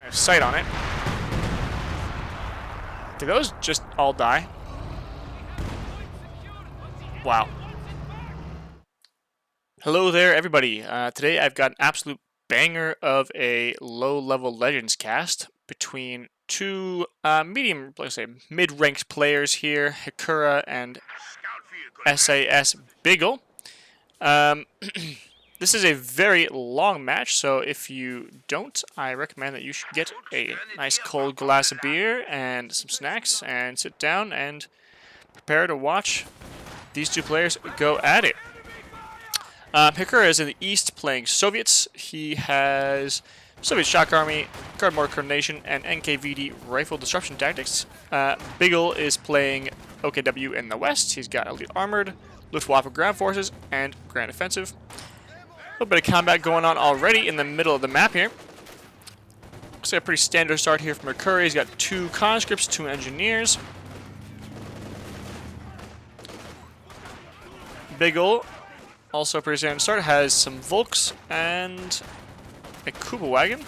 I have sight on it. Did those just all die? Wow. Hello there, everybody. Today I've got an absolute banger of a low-level Legends cast between two medium, let's say, mid-ranked players here, Hekkura and SAS BIGLEE. This is a very long match, so if you don't, I recommend that you should get a nice cold glass of beer and some snacks and sit down and prepare to watch these two players go at it. Hekkura is in the east playing Soviets. He has Soviet Shock Army, Guard Mortar Coordination, and NKVD Rifle Disruption Tactics. BIGLEE is playing OKW in the west. He's got Elite Armored, Luftwaffe Ground Forces, and Grand Offensive. A little bit of combat going on already in the middle of the map here. Looks like a pretty standard start here from Hekkura. He's got 2 conscripts, 2 engineers. BIGLEE, also pretty standard start, has some Volks and a Kuba wagon.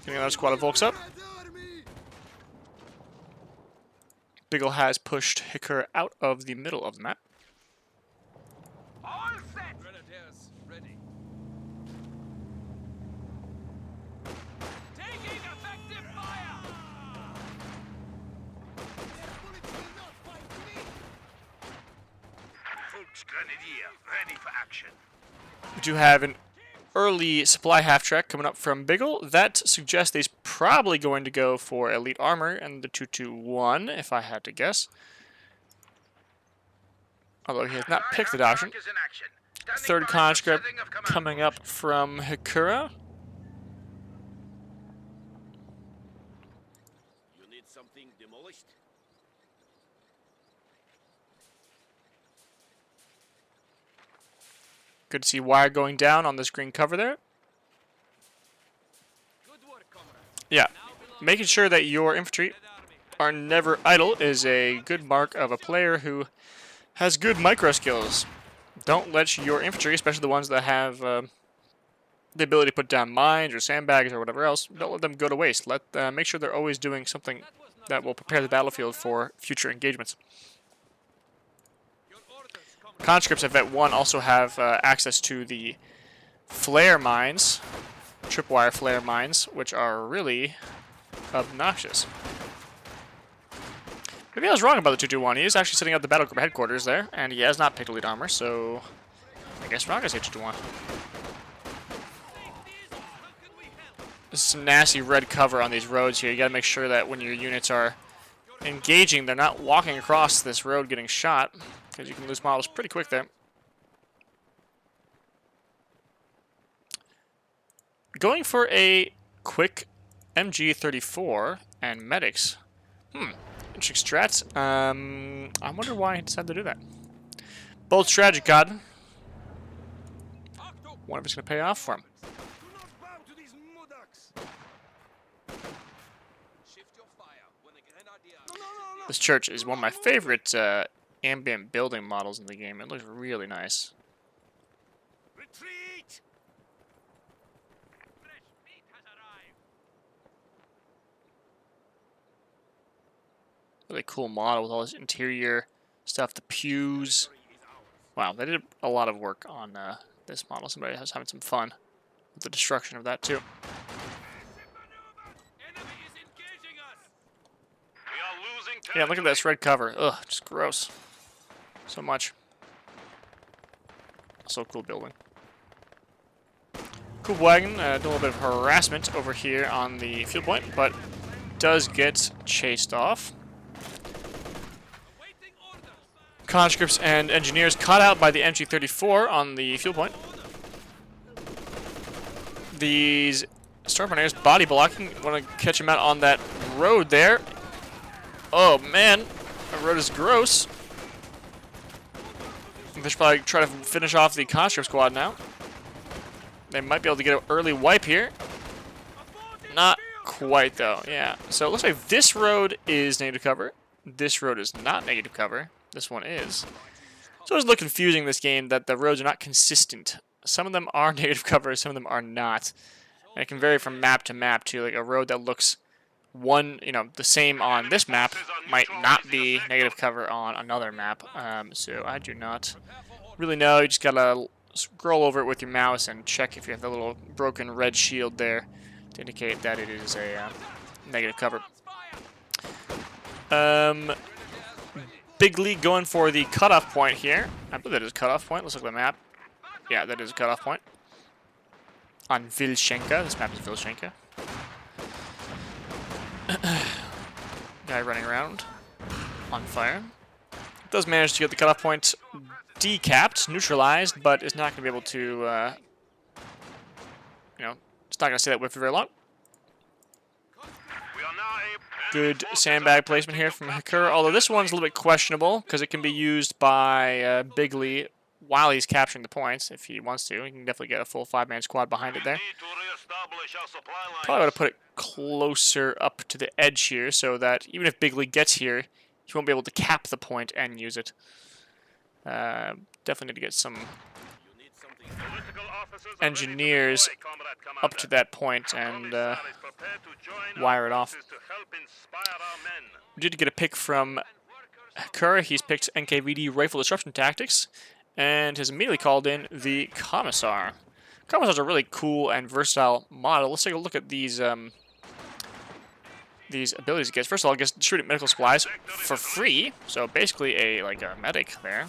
Getting another squad of Volks up. BIGLEE has pushed Hekkura out of the middle of the map. We do have an early supply half-track coming up from BIGLEE. That suggests he's probably going to go for Elite Armor and the 221, if I had to guess. Although he has not picked that option. Third conscript coming up from Hekkura. You need something demolished? Good to see wire going down on this green cover there. Yeah, making sure that your infantry are never idle is a good mark of a player who has good micro skills. Don't let your infantry, especially the ones that have the ability to put down mines or sandbags or whatever else, don't let them go to waste. Make sure they're always doing something that will prepare the battlefield for future engagements. Conscripts at Vet 1 also have access to the flare mines, tripwire flare mines, which are really obnoxious. Maybe I was wrong about the 221. He is actually sitting at the battle group headquarters there, and he has not picked Elite Armor, so I guess we're not going to say 221. This is some nasty red cover on these roads here. You got to make sure that when your units are engaging, they're not walking across this road getting shot, because you can lose models pretty quick there. Going for a quick MG34 and medics. Interesting strats. I wonder why he decided to do that. Bold strategy, God. Wonder if it's going to pay off for him. This church is one of my favorite ambient building models in the game. It looks really nice. Retreat! Really cool model with all this interior stuff, the pews. Wow, they did a lot of work on this model. Somebody was having some fun with the destruction of that too. Yeah, look at this red cover. Ugh, just gross. So much. So cool building. Cool wagon, doing a little bit of harassment over here on the field point, but does get chased off. Conscripts and engineers caught out by the MG34 on the field point. These Stormrunners body blocking. Want to catch him out on that road there. Oh man, that road is gross. They should probably try to finish off the conscript squad now. They might be able to get an early wipe here. Not quite though, yeah. So it looks like this road is negative cover. This road is not negative cover. This one is. So it's a little confusing this game that the roads are not consistent. Some of them are negative cover, some of them are not. And it can vary from map to map too. Like a road that looks the same on this map might not be negative cover on another map. So I do not really know. You just gotta scroll over it with your mouse and check if you have the little broken red shield there to indicate that it is a negative cover. BIGLEE going for the cutoff point here. I believe that is a cutoff point. Let's look at the map. Yeah, that is a cutoff point. On Vilshanka. This map is Vilshanka. Guy running around on fire. Does manage to get the cutoff point decapped, neutralized, but is not going to be able to, it's not going to stay that way for very long. Good sandbag placement here from Hekkura, although this one's a little bit questionable because it can be used by BIGLEE while he's capturing the points if he wants to. He can definitely get a full 5-man squad behind it there. Probably want to put it closer up to the edge here so that even if BIGLEE gets here, he won't be able to cap the point and use it. Definitely need to get some engineers up to that point and wire it off. We did get a pick from Hekkura. He's picked NKVD Rifle Disruption Tactics and has immediately called in the Commissar. Commissar's a really cool and versatile model. Let's take a look at these abilities he gets. First of all, he gets distributed medical supplies for free, so basically a medic there.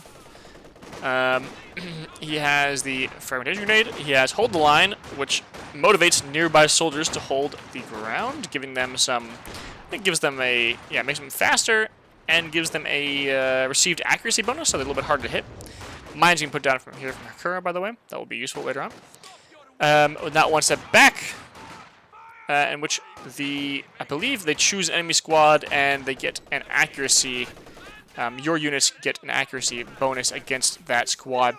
He has the fragmentation grenade. He has hold the line, which motivates nearby soldiers to hold the ground, giving them some. I think gives them makes them faster and gives them a received accuracy bonus, so they're a little bit harder to hit. Mines you can put down from here from Hekkura, by the way. That will be useful later on. With that one step back, in which I believe they choose an enemy squad and they get an accuracy. Your units get an accuracy bonus against that squad.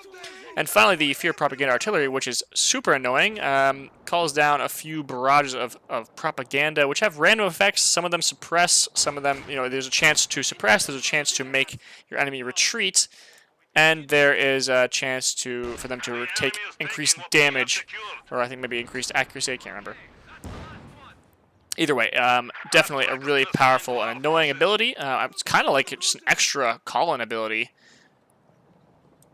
And finally, the Fear Propaganda Artillery, which is super annoying, calls down a few barrages of propaganda, which have random effects. Some of them suppress, some of them, there's a chance to suppress, there's a chance to make your enemy retreat, and there is a chance for them to take increased damage, or I think maybe increased accuracy, I can't remember. Either way, definitely a really powerful and annoying ability. It's kind of like just an extra call-in ability.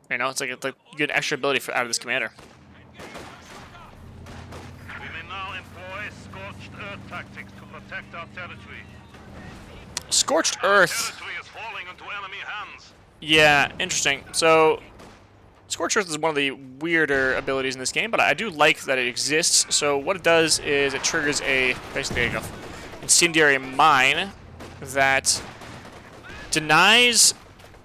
It's like you get an extra ability out of this commander. We may now employ scorched earth tactics to protect our territory. Scorched Earth. Territory is falling into enemy hands. Yeah, interesting. So, Scorched Earth is one of the weirder abilities in this game, but I do like that it exists. So what it does is it triggers basically an incendiary mine that denies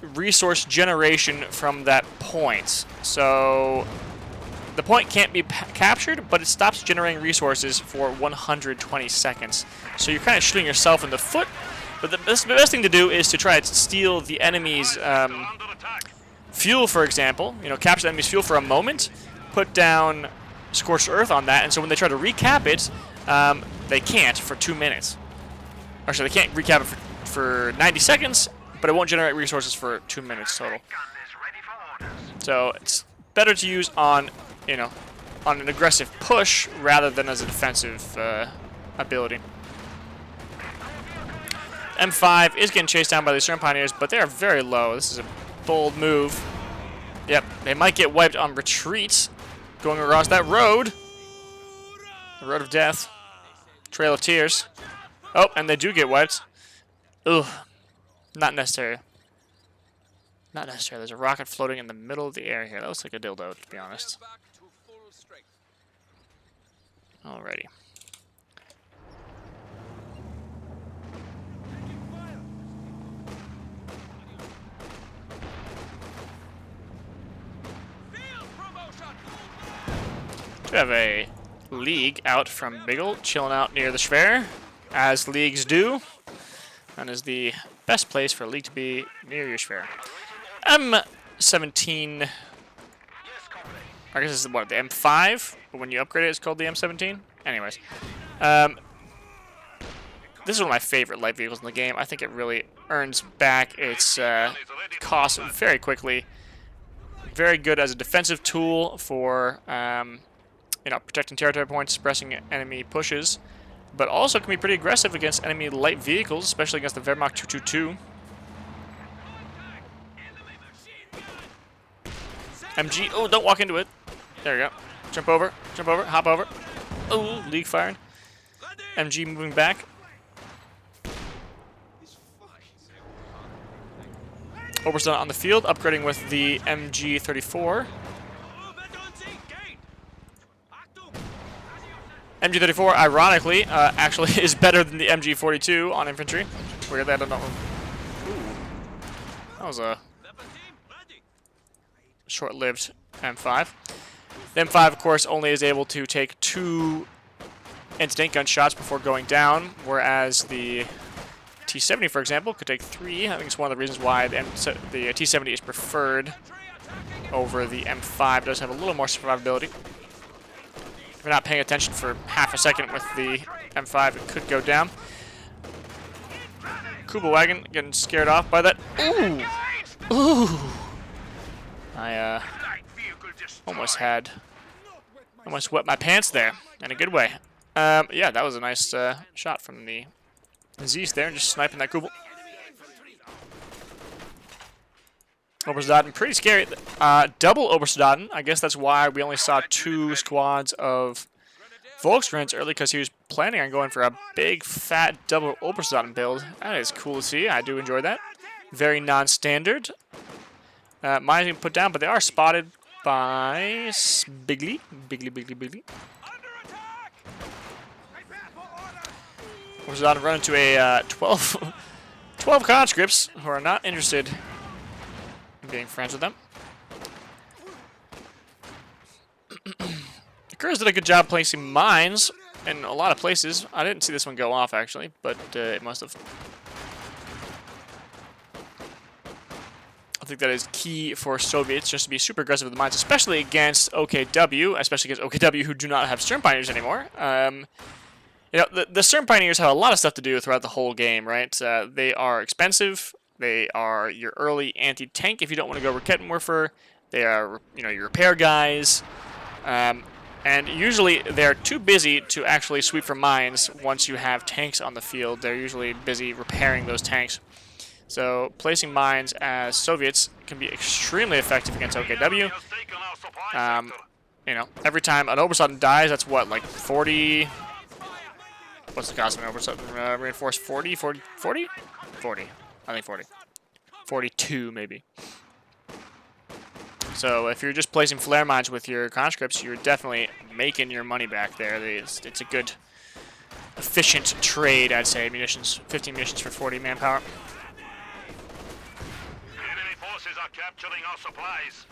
resource generation from that point. So the point can't be captured, but it stops generating resources for 120 seconds. So you're kind of shooting yourself in the foot. But the best thing to do is to try to steal the enemy's fuel, for example. Capture the enemy's fuel for a moment, put down Scorched Earth on that, and so when they try to recap it, they can't for 2 minutes. Actually, they can't recap it for 90 seconds, but it won't generate resources for 2 minutes total. So it's better to use on an aggressive push rather than as a defensive ability. M5 is getting chased down by the Stern Pioneers, but they are very low. This is a bold move. Yep, they might get wiped on retreat, going across that road. The road of death. Trail of tears. Oh, and they do get wiped. Ugh. Not necessary. Not necessary. There's a rocket floating in the middle of the air here. That looks like a dildo, to be honest. Alrighty. We have a League out from BIGLEE, chilling out near the Schwer, as Leagues do. That is the best place for a League to be, near your Schwer. M17, I guess this is what, the M5? But when you upgrade it, it's called the M17? Anyways. This is one of my favorite light vehicles in the game. I think it really earns back its cost very quickly. Very good as a defensive tool for protecting territory points, suppressing enemy pushes, but also can be pretty aggressive against enemy light vehicles, especially against the Wehrmacht 222. MG, oh, don't walk into it. There you go. Jump over, hop over. Oh, league firing. MG moving back. Oberstadt on the field, upgrading with the MG34. MG34, ironically, actually is better than the MG42 on infantry. Weird, I don't know. Ooh. That was a short-lived M5. The M5, of course, only is able to take 2 anti-tank gunshots before going down, whereas the T70, for example, could take 3. I think it's one of the reasons why the T70 is preferred over the M5. It does have a little more survivability. If you're not paying attention for half a second with the M5, it could go down. Kuba wagon getting scared off by that. Ooh! Ooh! I almost wet my pants there in a good way. Yeah, that was a nice shot from the Zeus there, just sniping that Kubel. Obersoldaten, pretty scary. Double Obersoldaten. I guess that's why we only saw 2 squads of Volksgrunts early, because he was planning on going for a big, fat double Obersoldaten build. That is cool to see. I do enjoy that. Very non-standard. Mine's being put down, but they are spotted by BIGLEE. BIGLEE. Obersoldaten run into a 12 conscripts who are not interested in being friends with them. The Hekkura did a good job placing mines in a lot of places. I didn't see this one go off, actually, but it must have. I think that is key for Soviets, just to be super aggressive with the mines, especially against OKW, who do not have Sturm Pioneers anymore. The Sturm Pioneers have a lot of stuff to do throughout the whole game, right? They are expensive. They are your early anti-tank if you don't want to go Rakettenwerfer. They are, your repair guys. And usually they're too busy to actually sweep for mines once you have tanks on the field. They're usually busy repairing those tanks. So placing mines as Soviets can be extremely effective against OKW. Every time an Obersoldaten dies, that's what, like 40... What's the cost of an Obersoldaten? Reinforced 40? 40? 40? 40. I think 40. 42, maybe. So if you're just placing flare mines with your conscripts, you're definitely making your money back there. It's a good, efficient trade, I'd say. Munitions, 15 munitions for 40 manpower. Enemy forces are capturing our supplies.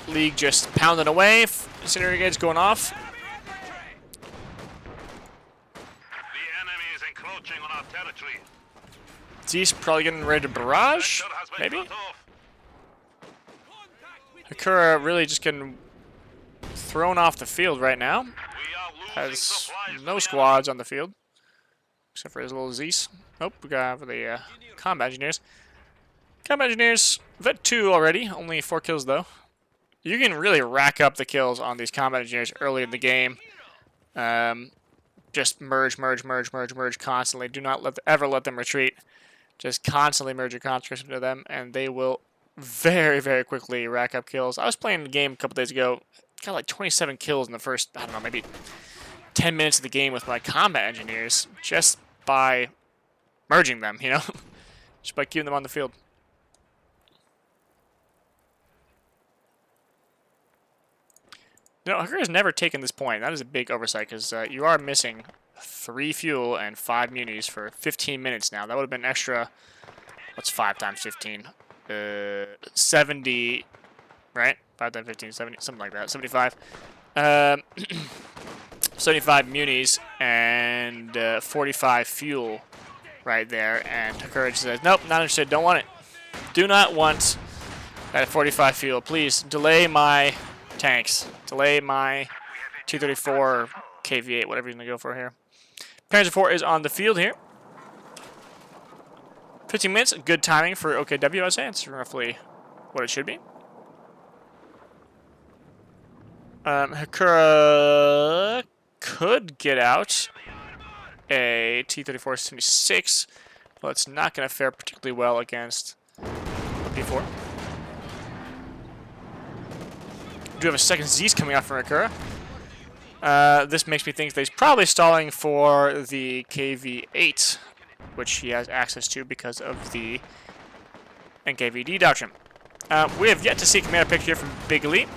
League just pounding away. Incendiary grenades going off. The enemy is encroaching on our territory. Zeus probably getting ready to barrage, maybe? Hekkura really just getting thrown off the field right now. Has no squads on the field, except for his little Zeus. Nope, we got for the combat engineers. Combat engineers, Vet 2 already, only 4 kills though. You can really rack up the kills on these combat engineers early in the game. Just merge constantly. Do not ever let them retreat. Just constantly merge your conscripts into them, and they will very, very quickly rack up kills. I was playing the game a couple days ago. Got like 27 kills in the first, I don't know, maybe 10 minutes of the game with my combat engineers, just by merging them, just by keeping them on the field. Hekkura's never taken this point. That is a big oversight, because you are missing 3 fuel and 5 munis for 15 minutes now. That would have been extra. What's 5 times 15? 70, right? 5 times 15, 70, something like that. 75. 75 munis and 45 fuel right there. And Hekkura says, nope, not interested. Don't want it. Do not want that 45 fuel. Please delay my tanks. Delay my T-34 or KV-8, whatever you're going to go for here. Panzer IV is on the field here. 15 minutes, good timing for OKW, I'd say. It's roughly what it should be. Hekkura could get out a T-34-76, but it's not going to fare particularly well against the P-4. We do have a second Z's coming out from Hekkura. This makes me think that he's probably stalling for the KV-8, which he has access to because of the NKVD doctrine. We have yet to see a command pick here from BIGLEE.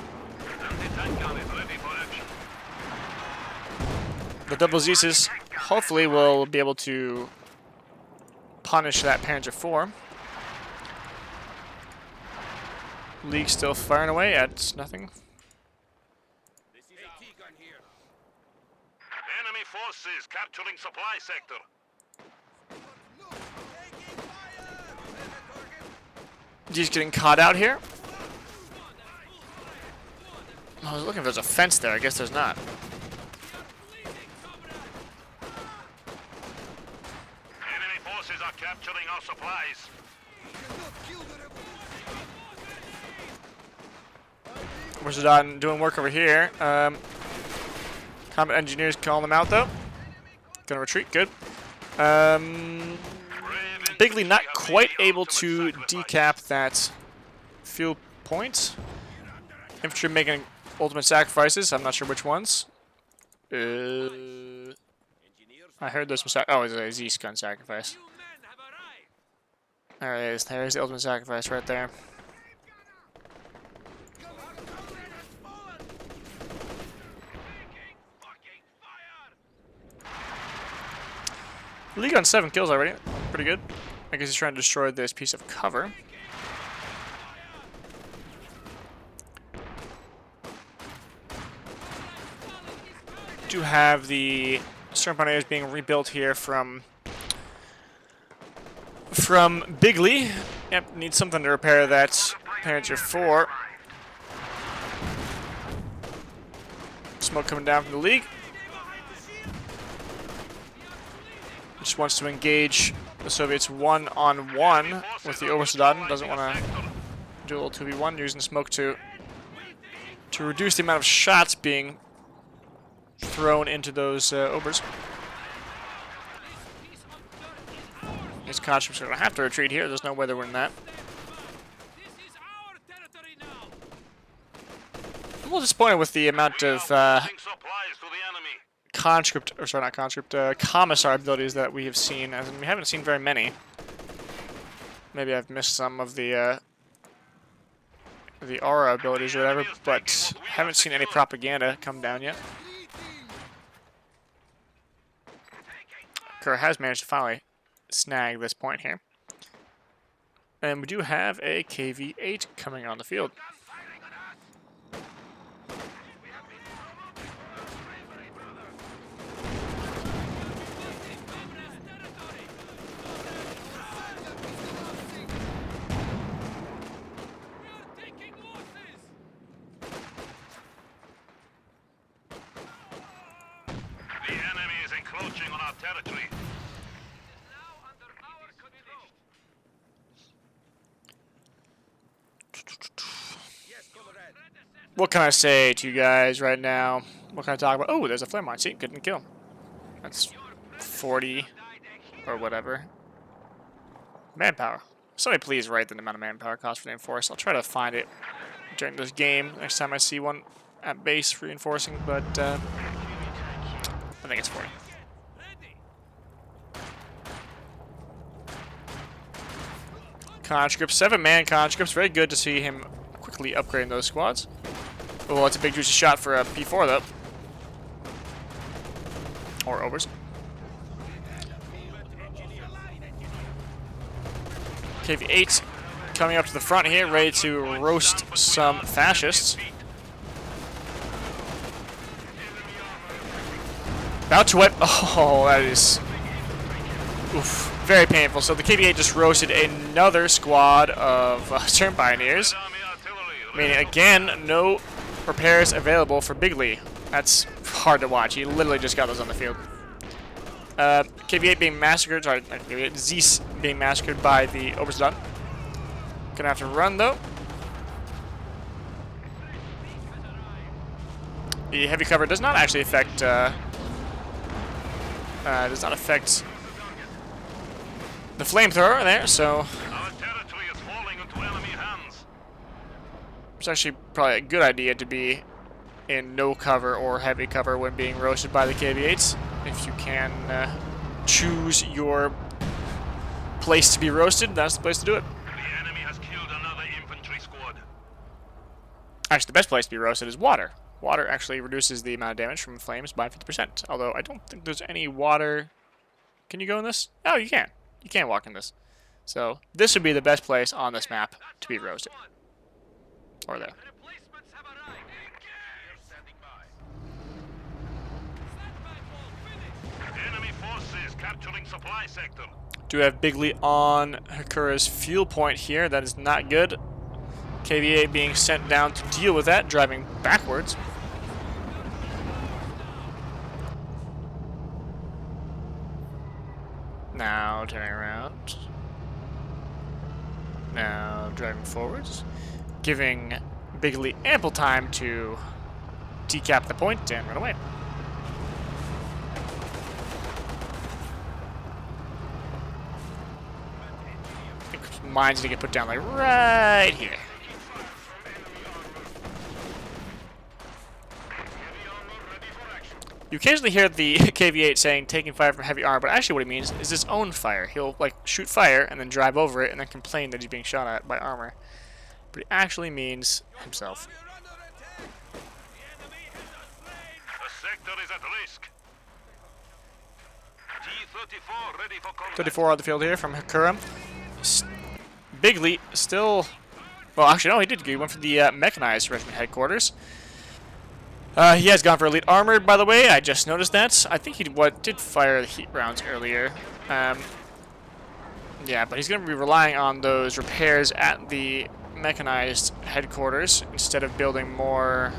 The double Z's hopefully will be able to punish that Panzer IV. League still firing away at nothing. Enemy forces capturing supply sector. He's getting caught out here. I was looking if there's a fence there. I guess there's not. Enemy forces are capturing our supplies. Where's Zidane doing work over here? Combat engineers calling them out though. Gonna retreat. Good. BIGLEE not quite able to decap that fuel point. Infantry making ultimate sacrifices. I'm not sure which ones. I heard there's some oh, it's a Zeus gun sacrifice. There it is. There's the ultimate sacrifice right there. League on 7 kills already. Pretty good. I guess he's trying to destroy this piece of cover. Do have the Storm Pioneers being rebuilt here from BIGLEE. Yep, need something to repair that Panzer IV. Smoke coming down from the League. Just wants to engage the Soviets one-on-one with the Oversoldaten. Doesn't want to do a little 2v1, using smoke to reduce the amount of shots being thrown into those Obers. These conscripts are going to have to retreat here. There's no way they're winning that. I'm a little disappointed with the amount of commissar abilities that we have seen, as in we haven't seen very many. Maybe I've missed some of the aura abilities or whatever, but haven't seen any propaganda come down yet. Hekkura has managed to finally snag this point here. And we do have a KV-8 coming on the field. The enemy is encroaching on our territory. What can I say to you guys right now? What can I talk about? Oh, there's a flare mine. See, couldn't kill. That's 40 or whatever. Manpower. Somebody please write the amount of manpower cost for the Enforce. I'll try to find it during this game next time I see one at base reinforcing, but I think it's 40. Conscripts, 7-man conscripts. Very good to see him quickly upgrading those squads. Oh, that's a big juicy shot for a P4 though. Or overs. KV-8 coming up to the front here, ready to roast some fascists. About to wipe. Oh, that is oof, very painful. So the KV-8 just roasted another squad of Storm Pioneers. Meaning, again, no repairs available for BIGLEE. That's hard to watch. He literally just got those on the field. KV8 being massacred, sorry, not KV8, Zeus being massacred by the Obersoldaten. Gonna have to run though. The heavy cover does not actually affect, the flamethrower there, so Our territory is falling into enemy hands. it's actually probably a good idea to be in no cover or heavy cover when being roasted by the KV8s. If you can choose your place to be roasted, that's the place to do it. The enemy has killed another infantry squad. Actually, the best place to be roasted is water. Water actually reduces the amount of damage from flames by 50%. Although I don't think there's any water. Can you go in this? Oh, you can. You can walk in this. So this would be the best place on this map to be roasted. Or there. Replacements have arrived. Standing by. Enemy forces capturing supply sector. Do have BIGLEE on Hekkura's fuel point here. That is not good. KVA being sent down to deal with that, driving backwards. Now turning around. Now driving forwards. Giving BIGLEE ample time to decap the point and run away. I think mines need to get put down like right here. You occasionally hear the KV8 saying taking fire from heavy armor, but actually what he means is his own fire. He'll like shoot fire and then drive over it and then complain that he's being shot at by armor. But he actually means himself. The sector is at risk. T-34 ready for combat. 34 on the field here from Hekkura. BIGLEE still... Well, actually, no, he did. He went for the mechanized regiment headquarters. He has gone for elite armored, by the way. I just noticed that. I think he did fire the heat rounds earlier. Yeah, but he's going to be relying on those repairs at the mechanized headquarters instead of building more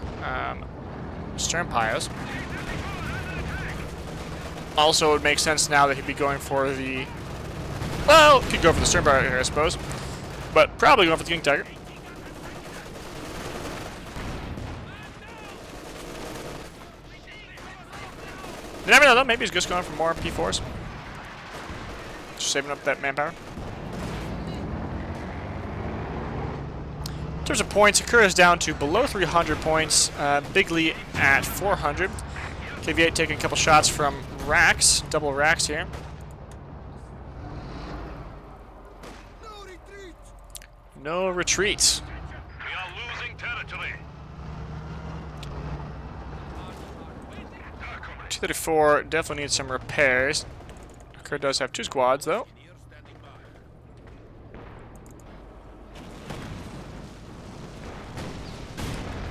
stern piles. Also, it would make sense now that he'd be going for the... Well, could go for the stern pile here, I suppose. But probably going for the King Tiger. You never know, though. Maybe he's just going for more P4s. Just saving up that manpower. In terms of points, Hekkura is down to below 300 points. BIGLEE at 400. KV8 taking a couple shots from racks, double racks here. No retreat. We are losing territory. 234 definitely needs some repairs. Hekkura does have 2 squads, though.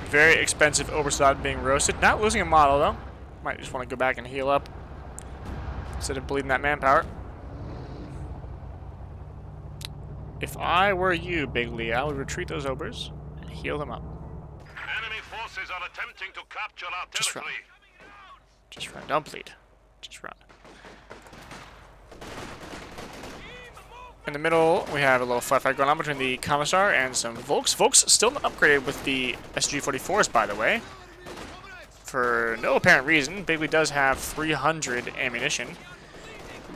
Very expensive Obersoldaten being roasted. Not losing a model, though. Might just want to go back and heal up instead of bleeding that manpower. If I were you, BIGLEE, I would retreat those Obers and heal them up. Enemy forces are attempting to capture our Just run. territory. Just run. Don't bleed. Just run. In the middle, we have a little firefight going on between the Commissar and some Volks. Volks still not upgraded with the SG-44s, by the way. For no apparent reason, BIGLEE does have 300 ammunition.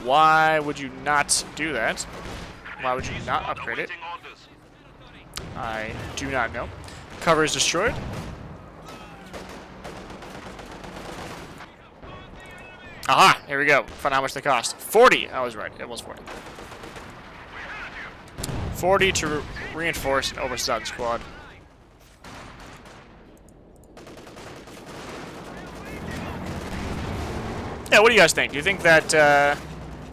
Why would you not do that? Why would you not upgrade it? Awaiting orders. I do not know. Cover is destroyed. Aha! Here we go. Find out how much they cost. 40! I was right. It was 40. 40 to reinforce an Obersoldaten squad. Yeah, what do you guys think? Do you think that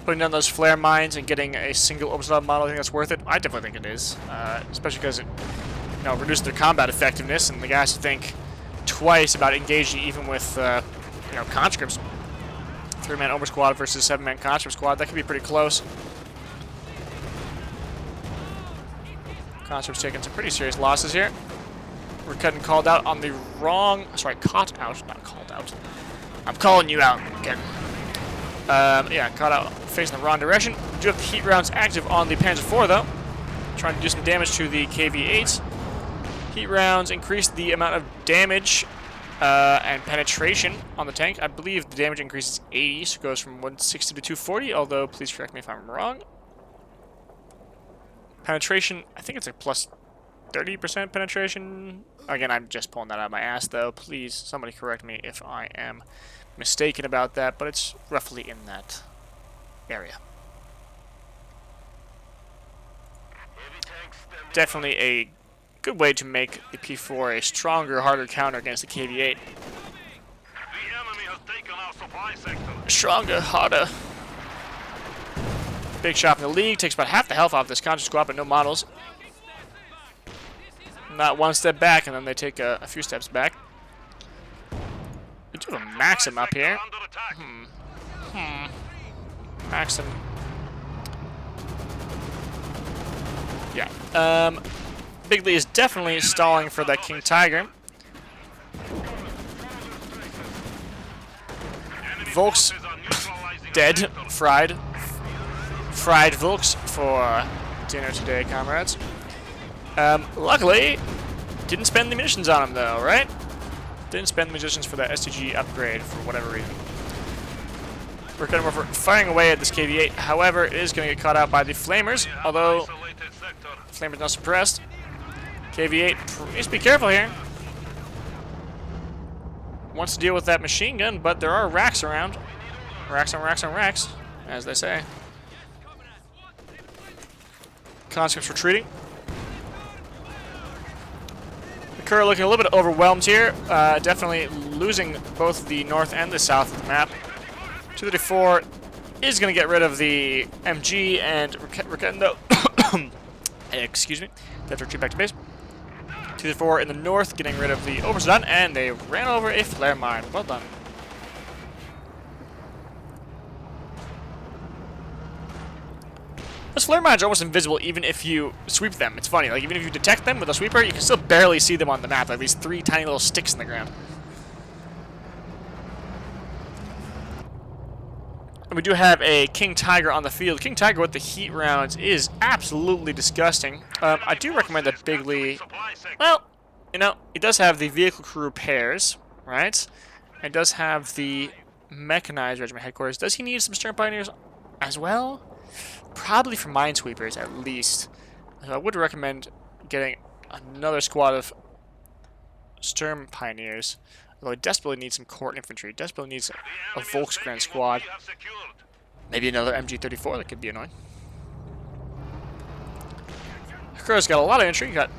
putting down those flare mines and getting a single Obersoldaten model, I think that's worth it? I definitely think it is. Especially because it reduces their combat effectiveness, and the guys think twice about engaging even with conscripts. 3-man Ober squad versus 7-man conscript squad. That could be pretty close. Conscripts taking some pretty serious losses here. We're getting called out on the wrong... Sorry, caught out, not called out. I'm calling you out again. Yeah, caught out facing the wrong direction. We do have the heat rounds active on the Panzer IV, though. Trying to do some damage to the KV-8. Heat rounds increase the amount of damage and penetration on the tank. I believe the damage increase is 80, so it goes from 160 to 240, although please correct me if I'm wrong. Penetration, I think it's a plus 30% penetration. Again, I'm just pulling that out of my ass, though. Please, somebody correct me if I am mistaken about that, but it's roughly in that area. Definitely a good way to make the P4 a stronger, harder counter against the KV-8. The enemy has taken our supply sector. Stronger, harder. Big shot from the league. Takes about half the health off this Contra squad, but no models. Not one step back, and then they take a few steps back. We do have a Maxim up here. Maxim. Yeah. BIGLEE is definitely stalling for that King Tiger. Volks dead. Fried. Fried Volks for dinner today, comrades. Luckily, didn't spend the munitions on him, though, right? Didn't spend the munitions for that STG upgrade for whatever reason. We're kind of firing away at this KV-8. However, it is going to get caught out by the Flamers, although Flamers not suppressed. KV-8 needs to be careful here. Wants to deal with that machine gun, but there are racks around. Racks on racks on racks, as they say. Conscripts retreating. Hekkura looking a little bit overwhelmed here. Definitely losing both the north and the south of the map. 234 is going to get rid of the MG and Ricendo. Excuse me. They have to retreat back to base. 234 in the north getting rid of the Oberstdon, and they ran over a flare mine. Well done. Those flare mines are almost invisible even if you sweep them. It's funny, like even if you detect them with a sweeper, you can still barely see them on the map. Like these 3 tiny little sticks in the ground. And we do have a King Tiger on the field. King Tiger with the heat rounds is absolutely disgusting. I do recommend that BIGLEE, well, you know, it does have the vehicle crew pairs, right? It does have the mechanized regiment headquarters. Does he need some Stern Pioneers as well? Probably for Minesweepers, at least. So I would recommend getting another squad of Sturm Pioneers. Although it desperately needs some Court Infantry. Desperately needs a Volkskrant squad. Maybe another MG-34 that could be annoying. Hekkura's got a lot of entry. He got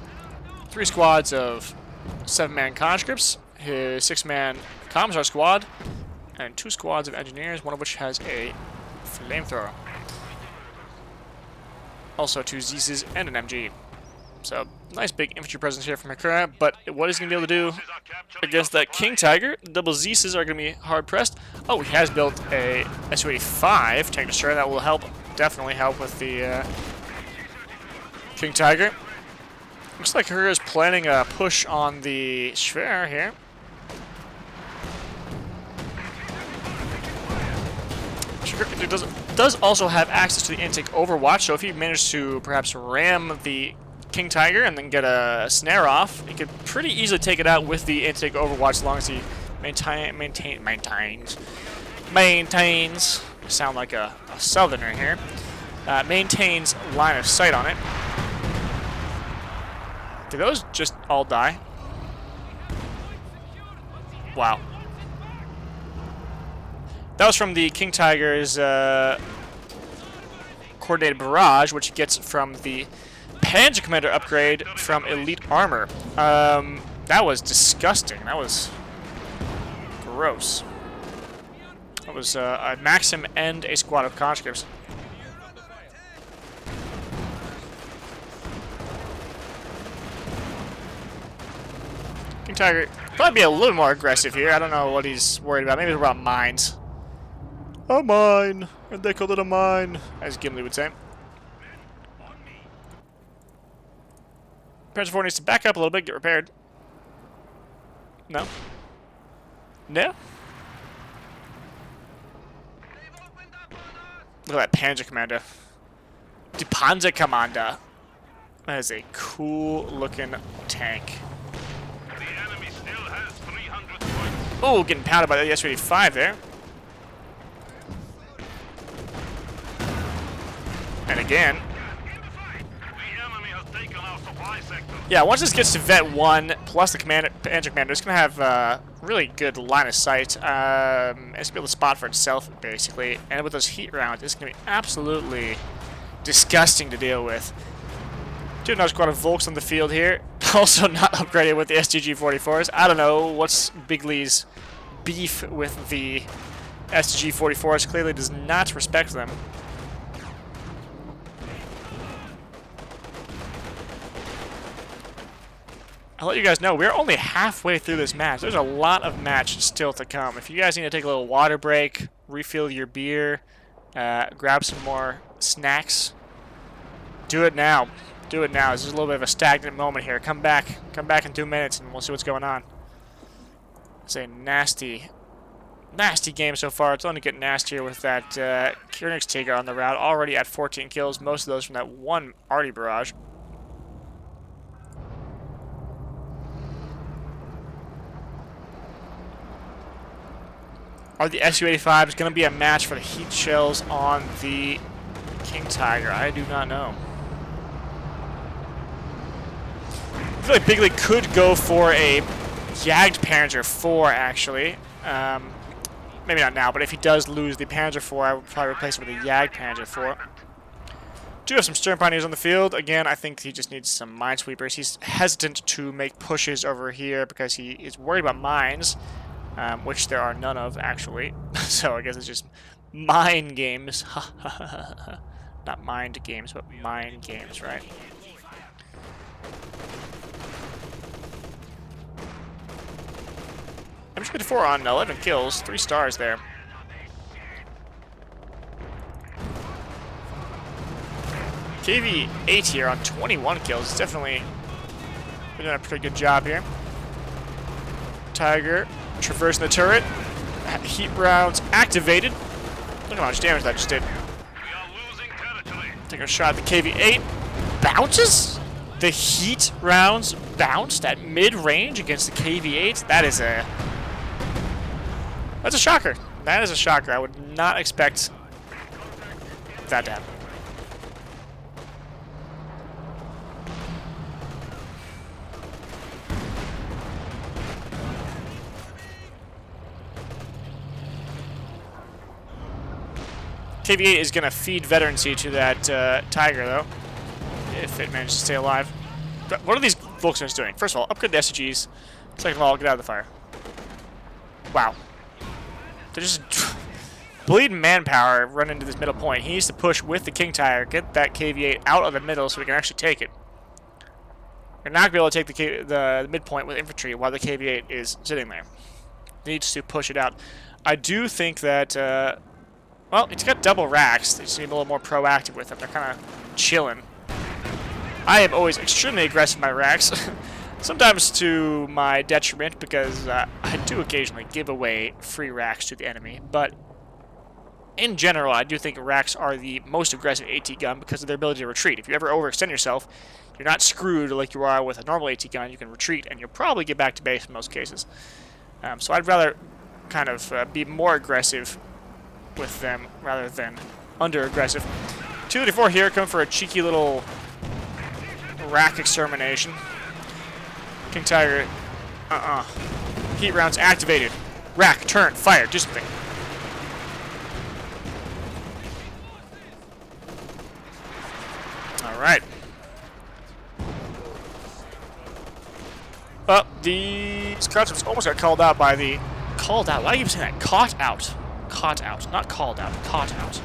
3 squads of 7-man conscripts, his 6-man Commissar squad, and 2 squads of engineers, one of which has a flamethrower. Also 2 Zeeses and an MG. So, nice big infantry presence here from Hekkura, but what is he going to be able to do against that King Tiger? Double Zeeses are going to be hard-pressed. Oh, he has built a Su-85 tank destroyer. That will help, definitely help with the King Tiger. Looks like Hekkura is planning a push on the Schwer here. Does also have access to the intake Overwatch, so if he managed to perhaps ram the King Tiger and then get a snare off, he could pretty easily take it out with the intake Overwatch as long as he maintains, sound like a southerner here, maintains line of sight on it. Did those just all die? Wow. That was from the King Tiger's coordinated barrage, which he gets from the Panzer Commander upgrade from Elite Armor. That was disgusting. That was gross. That was a Maxim and a squad of conscripts. King Tiger probably be a little more aggressive here. I don't know what he's worried about. Maybe it's about mines. A mine, and they call it a mine, as Gimli would say. Panzer IV needs to back up a little bit, get repaired. No? No? Look at that Panzer Commander. Die Panzer Commander. That is a cool looking tank. The enemy still has 300 points. Oh, getting pounded by the S-85 there. And again. The enemy has taken our supply sector. Yeah, once this gets to Vet 1, plus the Panzer Commander, it's going to have really good line of sight. It's going to be able to spot for itself, basically. And with those heat rounds, it's going to be absolutely disgusting to deal with. Do another squad of Volks on the field here. Also not upgraded with the STG-44s. I don't know what's BIGLEE's beef with the STG-44s. Clearly does not respect them. I'll let you guys know, we're only halfway through this match. There's a lot of match still to come. If you guys need to take a little water break, refill your beer, grab some more snacks, do it now. Do it now. This is a little bit of a stagnant moment here. Come back in 2 minutes and we'll see what's going on. It's a nasty game so far. It's only getting nastier with that Königstigr on the route, already at 14 kills, most of those from that one arty barrage. Are the Su-85s going to be a match for the heat shells on the King Tiger? I do not know. I feel like BIGLEE could go for a Jagdpanzer IV, actually. Maybe not now, but if he does lose the Panzer IV, I would probably replace it with a Jagdpanzer IV. Do have some Stern Pioneers on the field. Again, I think he just needs some Minesweepers. He's hesitant to make pushes over here because he is worried about mines. Which there are none of, actually. So I guess it's just mine games. Not mind games, but mine games, right? MG54 on 11 kills, 3 stars there. KV8 here on 21 kills. It's definitely doing a pretty good job here. Tiger traversing the turret. Heat rounds activated. Look at how much damage that just did. We are losing territory. Taking a shot at the KV8. Bounces? The heat rounds bounced at mid-range against the KV8? That's a shocker. That is a shocker. I would not expect that to happen. KV8 is going to feed veterancy to that Tiger, though, if it manages to stay alive. But what are these Volkswagens doing? First of all, upgrade the SCGs. Second of all, get out of the fire. Wow. They're just bleeding manpower running into this middle point. He needs to push with the King Tiger, get that KV8 out of the middle so we can actually take it. We're not going to be able to take the midpoint with infantry while the KV8 is sitting there. Needs to push it out. I do think that... well, it's got double racks. They just need to be a little more proactive with them. They're kind of chilling. I am always extremely aggressive with my racks. Sometimes to my detriment because I do occasionally give away free racks to the enemy. But in general, I do think racks are the most aggressive AT gun because of their ability to retreat. If you ever overextend yourself, you're not screwed like you are with a normal AT gun. You can retreat and you'll probably get back to base in most cases. So I'd rather kind of be more aggressive with them rather than under-aggressive. 234 here, coming for a cheeky little rack extermination. King Tiger, Heat rounds activated. Rack, turn, fire, do something. Alright. Well, the Scotsman almost got called out by the... Called out? Why do you keep saying that? Caught out. Caught out. Not called out. Caught out.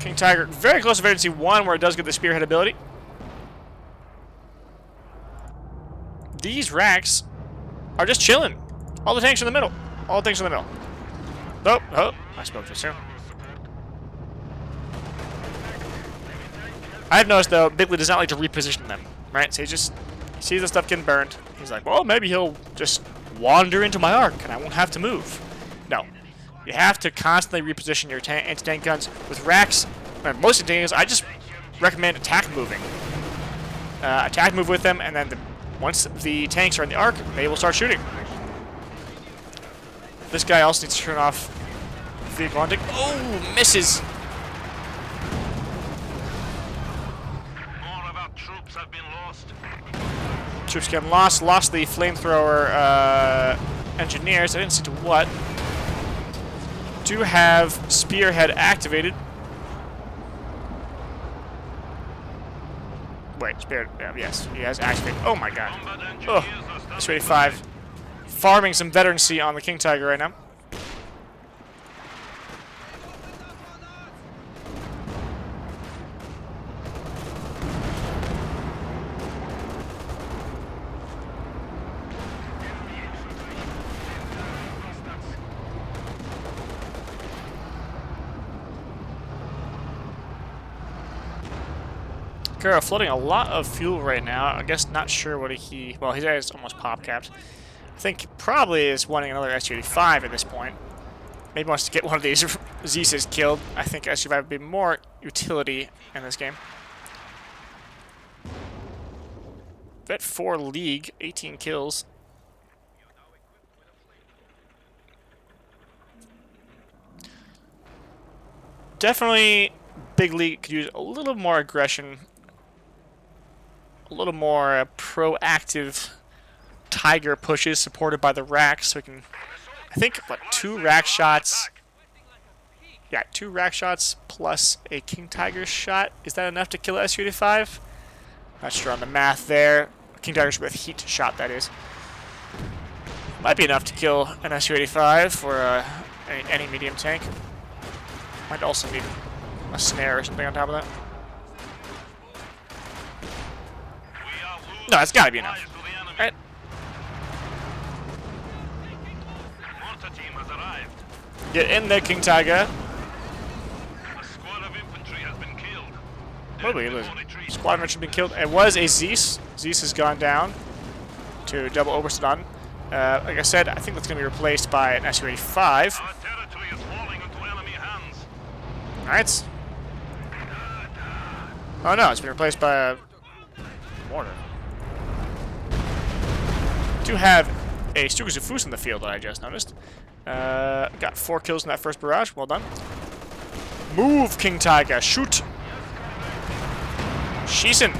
King Tiger, very close to Vacancy 1, where it does get the spearhead ability. These racks are just chilling. All the tanks are in the middle. All the tanks are in the middle. Oh, I spoke too soon. I've noticed, though, BIGLEE does not like to reposition them, right? So he just sees the stuff getting burned. He's like, well, maybe he'll just wander into my arc and I won't have to move. No. You have to constantly reposition your anti-tank guns. With racks, most of the things, I just recommend attack moving. Attack move with them, and then once the tanks are in the arc, they will start shooting. This guy also needs to turn off vehicle hunting. Oh, misses! More of our troops have been lost. Troops getting lost the flamethrower engineers. I didn't see to what. Do have spearhead activated. Wait, spearhead, yes, he has activated. Oh my god. Oh, S-85. Farming some veterancy on the King Tiger right now. Hekkura flooding a lot of fuel right now. I guess not sure what well, his guy is almost pop capped. I think probably is wanting another SU-85 at this point. Maybe wants to get one of these Zeus's killed. I think SU-85 would be more utility in this game. Vet 4 League, 18 kills. Definitely, BIGLEE could use a little more aggression, a little more proactive Tiger pushes supported by the racks, so we can, I think, what, 2 rack shots? Yeah, 2 rack shots plus a King Tiger shot. Is that enough to kill SU-85? Not sure on the math there. King Tigers with heat shot, that is. Might be enough to kill an SU-85 for any medium tank. Might also need a snare or something on top of that. No, it's got to be enough. All right. Get in there, King Tiger. What did we lose? Squad member has been killed. It was a Zeus. Zeus has gone down to double Oberstdon. Like I said, I think that's going to be replaced by an SU-85. Alright. Oh no, it's been replaced by a mortar. Do have a Stuka in the field that I just noticed. Got 4 kills in that first barrage. Well done. Move, King Tiger. Shoot. Schießen.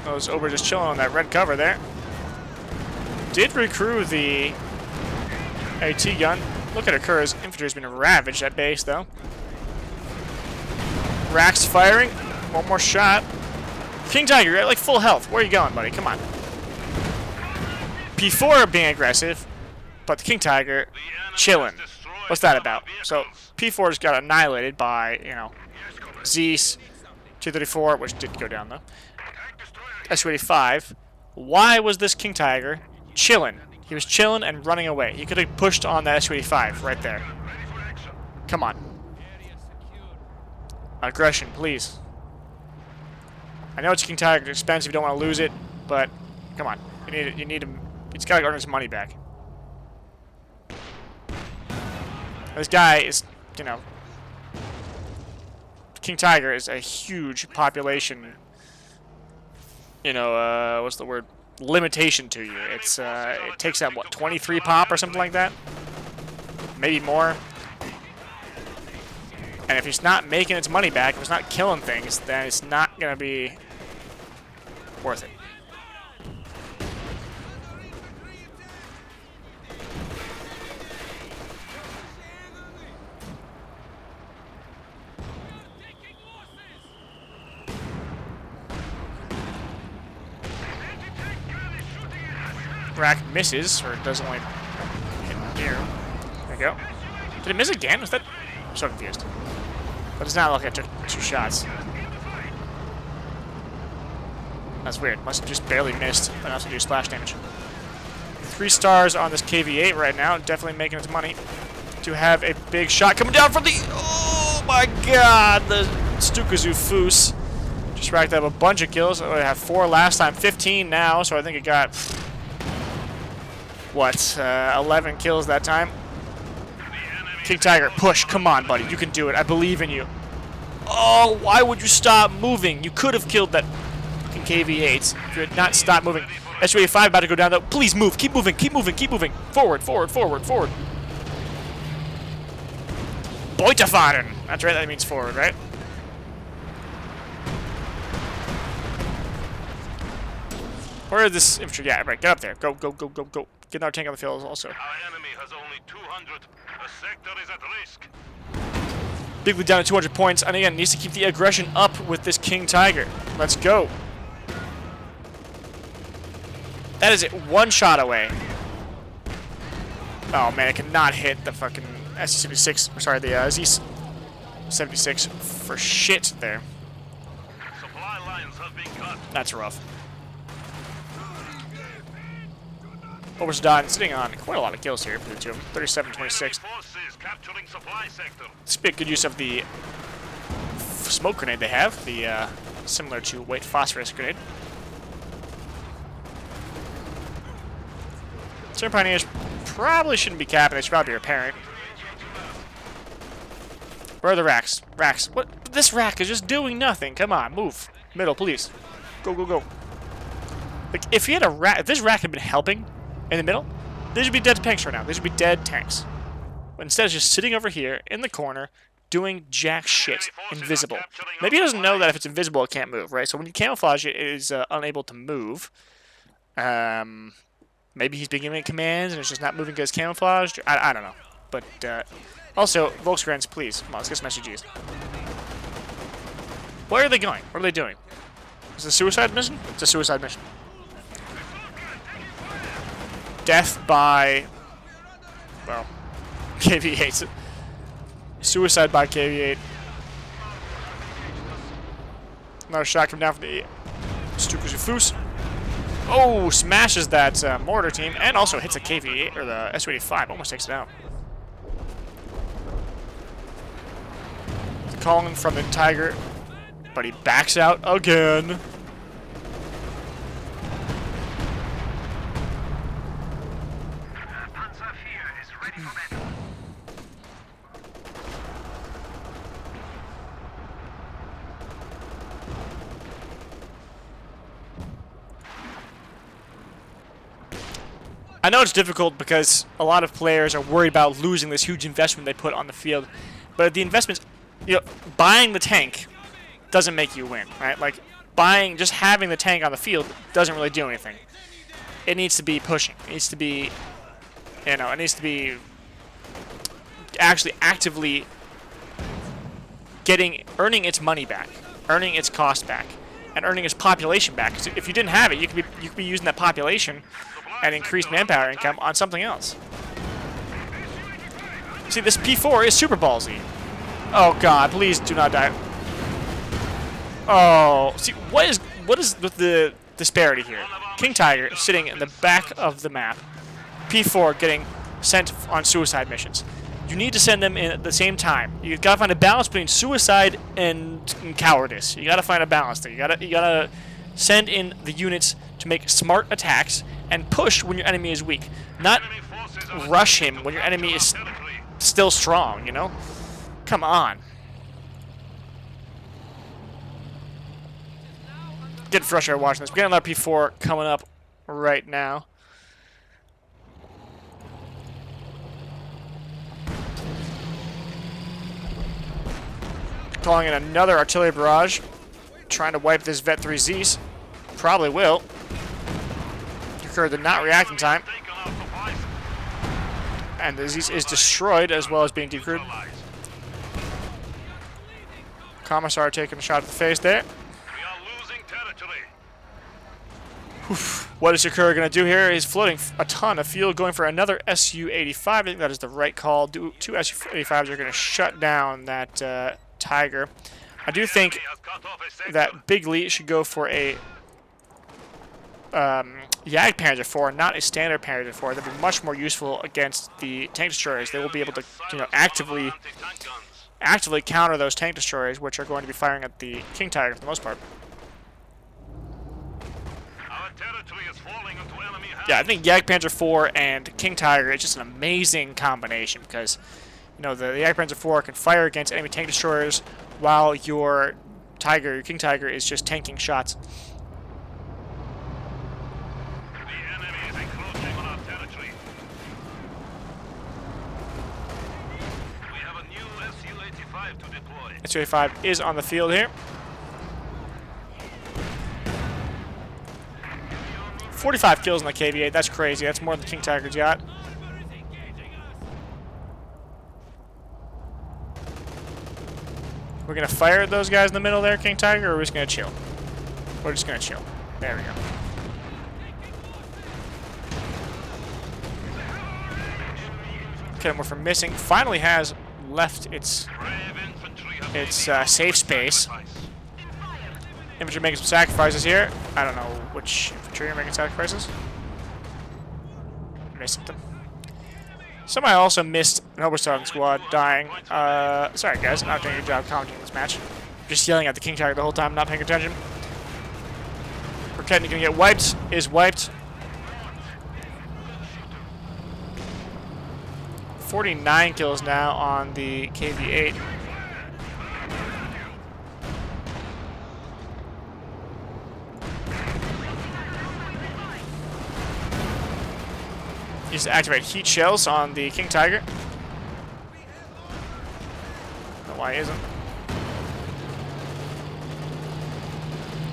Those Ober just chilling on that red cover there. Did recruit the AT gun. Look at Hekkura's infantry has been ravaged at base, though. Racks firing. One more shot. King Tiger, you're at like full health. Where are you going, buddy? Come on. P4 being aggressive, but the King Tiger chilling. What's that about? So P4 just got annihilated by, you know, Zeus, 234, which did go down though. SU-85. Why was this King Tiger chilling? He was chilling and running away. He could have pushed on that SU-85 right there. Come on. Aggression, please. I know it's King Tiger, it's expensive, you don't want to lose it, but come on. You need him. He's got to earn his money back. This guy is, you know, King Tiger is a huge population, you know, what's the word? Limitation to you. It's it takes out what, 23 pop or something like that? Maybe more. And if he's not making its money back, if he's not killing things, then it's not gonna be worth it. Rack misses, or does only hit here. There we go. Did it miss again? Was that? I'm so confused. But it's not like I took 2 shots. That's weird. Must have just barely missed enough to do splash damage. 3 stars on this KV-8 right now. Definitely making its money. To have a big shot coming down from the... Oh my god! The Stukazu Foos just racked up a bunch of kills. I have 4 last time. 15 now, so I think it got... what, 11 kills that time. King Tiger, push. Come on, buddy. You can do it. I believe in you. Oh, why would you stop moving? You could have killed that fucking KV-8 if you had not stopped moving. SU-85 about to go down, though. Please move. Keep moving. Keep moving. Keep moving. Forward, forward, forward, forward. Beutefaren. That's right. That means forward, right? Where is this infantry? Yeah, right. Get up there. Go, go, go, go, go. Get another tank on the field also. Our enemy has only 200. The sector is at risk. BIGLEE down to 200 points, and again, needs to keep the aggression up with this King Tiger. Let's go. That is it. One shot away. Oh, man, I cannot hit the fucking SC-76. Sorry, the Z-76 for shit there. Supply lines have been cut. That's rough. Oversdon sitting on quite a lot of kills here for the two of them. 37-26. Forces capturing supply sector. It's a bit good use of the smoke grenade they have, the similar to white phosphorus grenade. Certain pioneers probably shouldn't be capping, they should probably be repairing. Where are the racks? Racks. What? This rack is just doing nothing. Come on, move. Middle, please. Go, go, go. Like, if you had a rack, if this rack had been helping in the middle, these would be dead tanks right now. These would be dead tanks. But instead, it's just sitting over here in the corner, doing jack shit, invisible. Maybe he doesn't know that if it's invisible, it can't move, right? So when you camouflage it, it is unable to move. Maybe he's been giving commands and it's just not moving because it's camouflaged. I don't know. But also, Volksgrens, please. Come on, let's get some SUGs. Where are they going? What are they doing? Is it a suicide mission? It's a suicide mission. Death by, well, KV-8. Suicide by KV-8. Another shot coming down from the Stukas. Oh, smashes that mortar team and also hits the KV-8 or the Su-85. Almost takes it out. Calling from the Tiger, but he backs out again. I know it's difficult because a lot of players are worried about losing this huge investment they put on the field, but the investments, you know, buying the tank doesn't make you win, right? Like, buying, just having the tank on the field doesn't really do anything. It needs to be pushing. It needs to be, you know, it needs to be actually actively earning its money back, earning its cost back, and earning its population back. Because if you didn't have it, you could be using that population and increased manpower income on something else. See, this P4 is super ballsy. Oh God, please do not die. Oh, see, what is the disparity here? King Tiger sitting in the back of the map. P4 getting sent on suicide missions. You need to send them in at the same time. You gotta find a balance between suicide and cowardice. You gotta find a balance there. You gotta send in the units to make smart attacks and push when your enemy is weak. Not rush him when your enemy is still strong, you know? Come on. Getting frustrated watching this. We got another P4 coming up right now. Calling in another artillery barrage. Trying to wipe this Vet 3Zs. Probably will. Hekkura did not react in time. And the Zs is destroyed as well as being decrewed. Commissar taking a shot at the face there. Oof. What is Hekkura going to do here? He's floating a ton of fuel, going for another Su-85. I think that is the right call. Two Su-85s are going to shut down that Tiger. I do think that BIGLEE should go for a Jagdpanzer IV, not a standard Panzer IV. That'd be much more useful against the tank destroyers. They will be able to, you know, actively counter those tank destroyers, which are going to be firing at the King Tiger for the most part. Our territory is falling into enemy yeah, I think Jagdpanzer IV and King Tiger is just an amazing combination because, you know, the Jagdpanzer IV can fire against enemy tank destroyers while your King Tiger, is just tanking shots. The enemy is encroaching on our territory. We have a new SU-85 to deploy. SU-85 is on the field here. 45 kills in the KV-8. That's crazy. That's more than King Tiger's got. We're going to fire at those guys in the middle there, King Tiger, or are we just going to chill? We're just going to chill. There we go. Kenmore from missing finally has left its safe space. Infantry making some sacrifices here. I don't know which infantry are making sacrifices. Missed them. Somebody also missed an Oberstarten squad dying. Sorry guys, not doing a good job commenting this match. Just yelling at the King Tiger the whole time, not paying attention. Pretending gonna get wiped, is wiped. 49 kills now on the KV-8. Needs to activate heat shells on the King Tiger. Don't know why he isn't.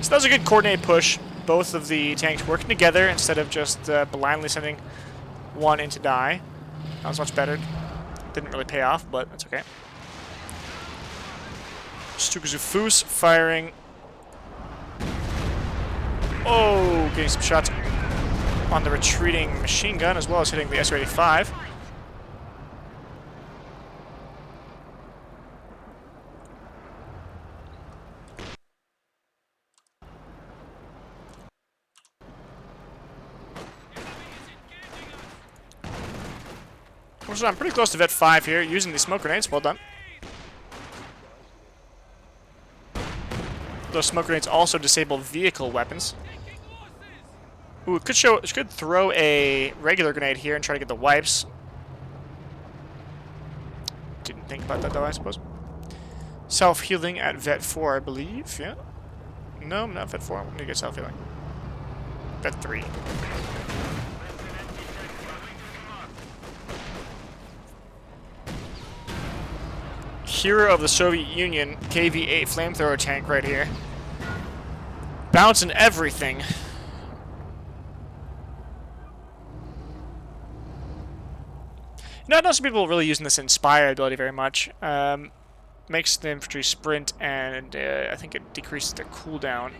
So that was a good coordinated push. Both of the tanks working together instead of just blindly sending one in to die. That was much better. Didn't really pay off, but that's okay. Stukazu firing. Oh, getting some shots on the retreating machine gun, as well as hitting the SU-85. So I'm pretty close to Vet 5 here, using the smoke grenades. Well done. Those smoke grenades also disable vehicle weapons. Ooh, it could throw a regular grenade here and try to get the wipes. Didn't think about that though, I suppose. Self-healing at Vet 4, I believe. Yeah. No, not Vet 4. I need to get self-healing. Vet 3. Hero of the Soviet Union, KV-8 flamethrower tank right here. Bouncing everything. Not some people really using this Inspire ability very much. Makes the infantry sprint, and I think it decreases their cooldown.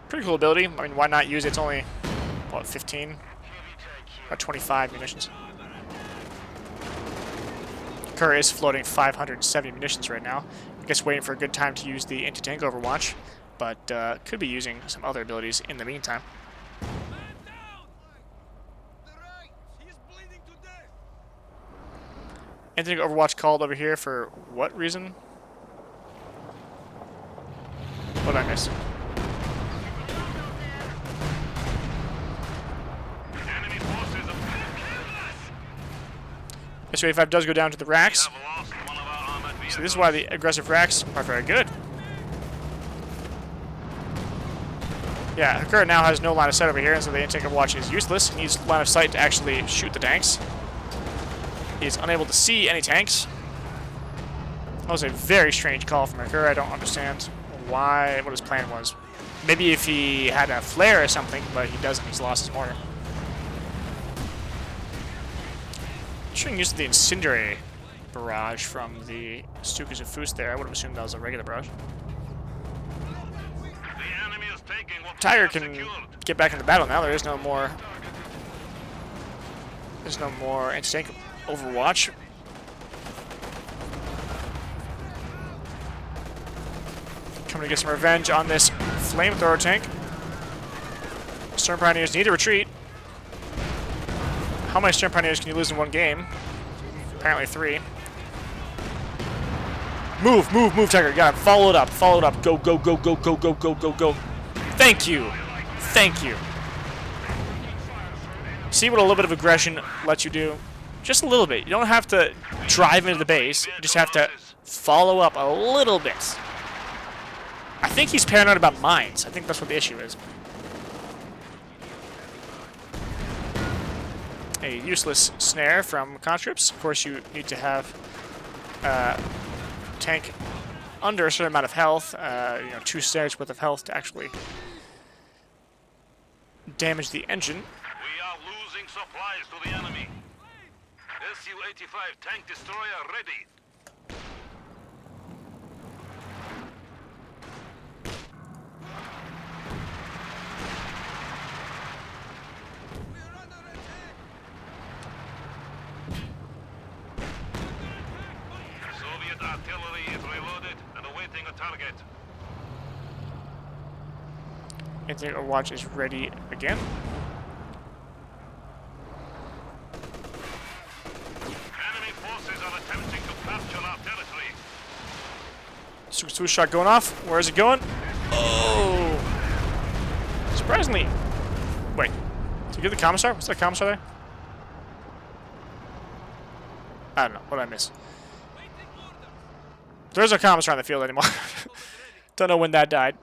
Pretty cool ability. I mean, why not use it? It's only, what, 15? About 25 munitions. Hekkura is floating 570 munitions right now. I guess waiting for a good time to use the anti-tank overwatch, but could be using some other abilities in the meantime. Anti-tank overwatch called over here for what reason? What did I miss? SU-85 does go down to the racks. So this is why the aggressive racks are very good. Yeah, Hekkura now has no line of sight over here, and so the anti-tank overwatch is useless. He needs line of sight to actually shoot the tanks. He's unable to see any tanks. That was a very strange call from Hekkura. I don't understand what his plan was. Maybe if he had a flare or something, but he doesn't. He's lost his mortar. Shouldn't use the incendiary barrage from the Stukas of Foos there. I would have assumed that was a regular barrage. Tiger can get back into battle now. There's no more anti-tank overwatch. Coming to get some revenge on this flamethrower tank. Stern Pioneers need to retreat. How many Stern Pioneers can you lose in one game? Apparently 3. Move, move, move, Tiger. Got it. Follow it up. Follow it up. Go, go, go, go, go, go, go, go, go. Thank you. Thank you. See what a little bit of aggression lets you do? Just a little bit. You don't have to drive into the base. You just have to follow up a little bit. I think he's paranoid about mines. I think that's what the issue is. A useless snare from conscripts. Of course, you need to have tank under a certain amount of health. 2 snares worth of health to actually damage the engine. We are losing supplies to the enemy. Su-85 tank destroyer ready. Soviet artillery is reloaded and awaiting a target. Anti-air watch is ready again. Enemy forces are attempting to capture our territory. Swoosh shot going off. Where is it going? Oh! Surprisingly. Wait. Did you get the commissar? Was that commissar there? I don't know. What did I miss? There's no commissar on the field anymore. Don't know when that died.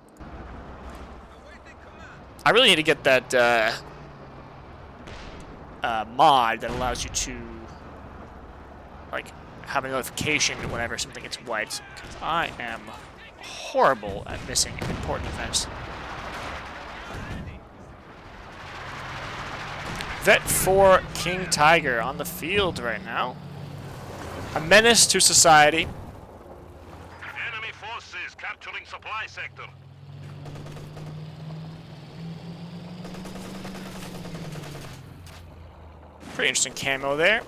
I really need to get that mod that allows you to like have a notification whenever something gets wiped, because I am horrible at missing important events. Vet 4 King Tiger on the field right now. A menace to society. Enemy forces capturing supply sector. Pretty interesting camo there.